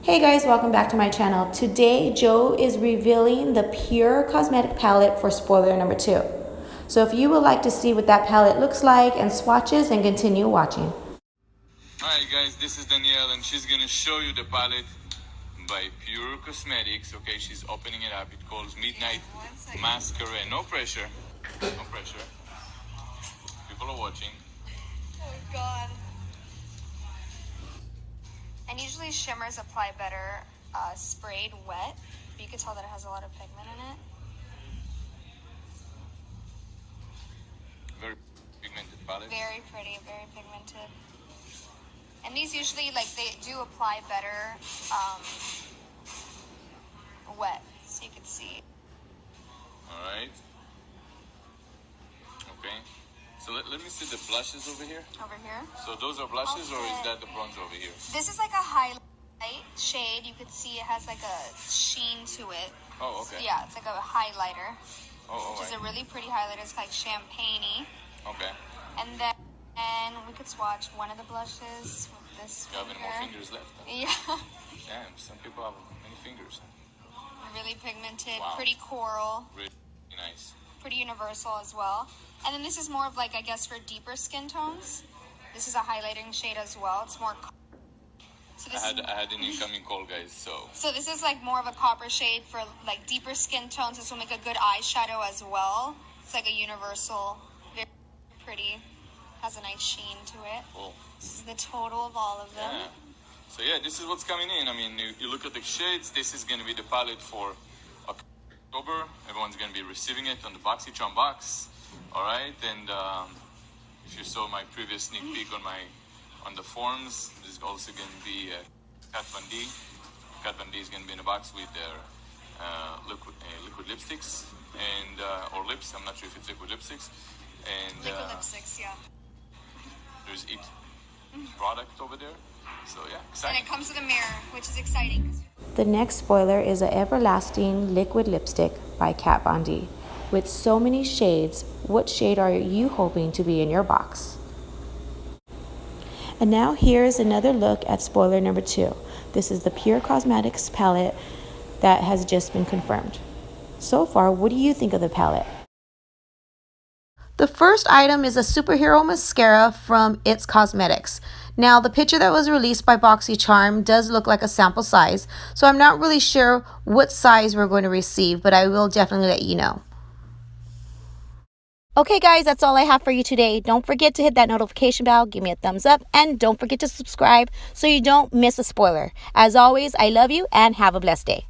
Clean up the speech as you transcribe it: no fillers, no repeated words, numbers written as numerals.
Hey guys, welcome back to my channel. Today, Joe is revealing the Pure Cosmetic palette for spoiler number 2. So if you would like to see what that palette looks like and swatches, then continue watching. Alright guys, this is Danielle and she's gonna show you the palette by Pure Cosmetics. Okay, she's opening it up. It calls Midnight Mascara. No pressure. No pressure. People are watching. Oh god. And usually shimmers apply better sprayed wet, but you can tell that it has a lot of pigment in it. Very pigmented palette. Very pretty, very pigmented. And these usually, like, they do apply better wet, so you can see. Alright. Okay. So let me see the blushes over here. Over here. So those are blushes or is that the bronzer over here? This is like a highlight shade. You can see it has like a sheen to it. Oh, okay. Yeah, it's like a highlighter. Oh, which is a really pretty highlighter. It's like champagne-y. Okay. And then we could swatch one of the blushes with this You have any more fingers left? Huh? Yeah. Damn, some people have many fingers. Really pigmented, Wow. pretty coral. Really nice. Pretty universal as well. And then this is more of like, I guess, for deeper skin tones. This is a highlighting shade as well. It's more. So this I had an incoming call, guys. So this is like more of a copper shade for like deeper skin tones. This will make a good eyeshadow as well. It's like a universal, very pretty. Has a nice sheen to it. Cool. This is the total of all of them. Yeah. So yeah, this is what's coming in. I mean, you look at the shades. This is going to be the palette for October. Everyone's going to be receiving it on the BoxyCharm box. All right, and if you saw my previous sneak peek on the forms, there's also going to be Kat Von D. Kat Von D is going to be in the box with their liquid lipsticks and or lips. I'm not sure if it's liquid lipsticks. And Liquid lipsticks, yeah. there's it product over there. So yeah, exciting. And it comes with a mirror, which is exciting. The next spoiler is an Everlasting Liquid Lipstick by Kat Von D. With so many shades, what shade are you hoping to be in your box? And now here's another look at spoiler number 2. This is the Pure Cosmetics palette that has just been confirmed. So far, what do you think of the palette? The first item is a superhero mascara from Ipsy Cosmetics. Now, the picture that was released by BoxyCharm does look like a sample size, so I'm not really sure what size we're going to receive, but I will definitely let you know. Okay guys, that's all I have for you today. Don't forget to hit that notification bell, give me a thumbs up, and don't forget to subscribe so you don't miss a spoiler. As always, I love you and have a blessed day.